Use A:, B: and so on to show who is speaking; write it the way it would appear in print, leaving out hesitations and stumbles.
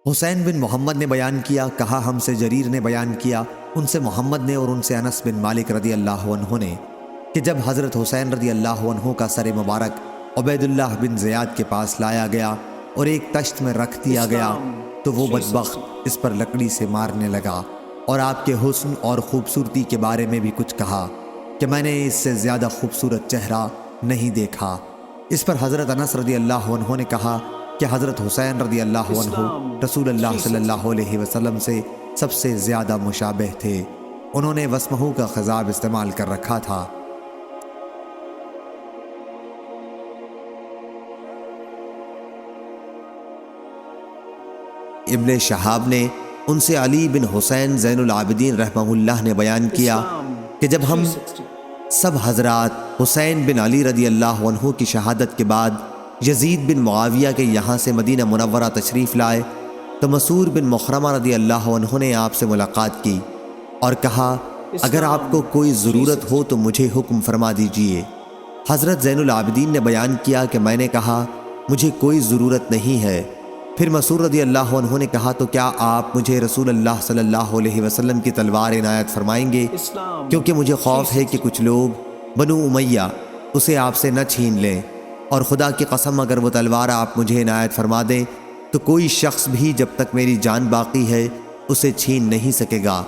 A: حسین بن محمد نے بیان کیا، کہا ہم سے جریر نے بیان کیا، ان سے محمد نے اور ان سے انس بن مالک رضی اللہ عنہ نے کہ جب حضرت حسین رضی اللہ عنہ کا سر مبارک عبید اللہ بن زیاد کے پاس لایا گیا اور ایک تشت میں رکھ دیا گیا تو وہ بدبخت اس پر لکڑی سے مارنے لگا اور آپ کے حسن اور خوبصورتی کے بارے میں بھی کچھ کہا کہ میں نے اس سے زیادہ خوبصورت چہرہ نہیں دیکھا۔ اس پر حضرت انس رضی اللہ عنہ نے کہا کہ حضرت حسین رضی اللہ عنہ رسول اللہ صلی اللہ علیہ وسلم سے سب سے زیادہ مشابہ تھے، انہوں نے وسمہ کا خضاب استعمال کر رکھا تھا۔ ابن شہاب نے ان سے علی بن حسین زین العابدین رحمہ اللہ نے بیان کیا کہ جب ہم سب حضرات حسین بن علی رضی اللہ عنہ کی شہادت کے بعد یزید بن معاویہ کے یہاں سے مدینہ منورہ تشریف لائے تو مسعور بن مخرمہ رضی اللہ عنہ نے آپ سے ملاقات کی اور کہا اگر آپ کو کوئی ضرورت ہو تو مجھے حکم فرما دیجئے۔ حضرت زین العابدین نے بیان کیا کہ میں نے کہا مجھے کوئی ضرورت نہیں ہے۔ پھر مسعور رضی اللہ عنہ نے کہا تو کیا آپ مجھے رسول اللہ صلی اللہ علیہ وسلم کی تلوار عنایت فرمائیں گے، کیونکہ مجھے خوف ہے کہ کچھ لوگ بنو امیہ اسے آپ سے نہ چھین لیں، اور خدا کی قسم اگر وہ تلوار آپ مجھے عنایت فرما دیں تو کوئی شخص بھی جب تک میری جان باقی ہے اسے چھین نہیں سکے گا۔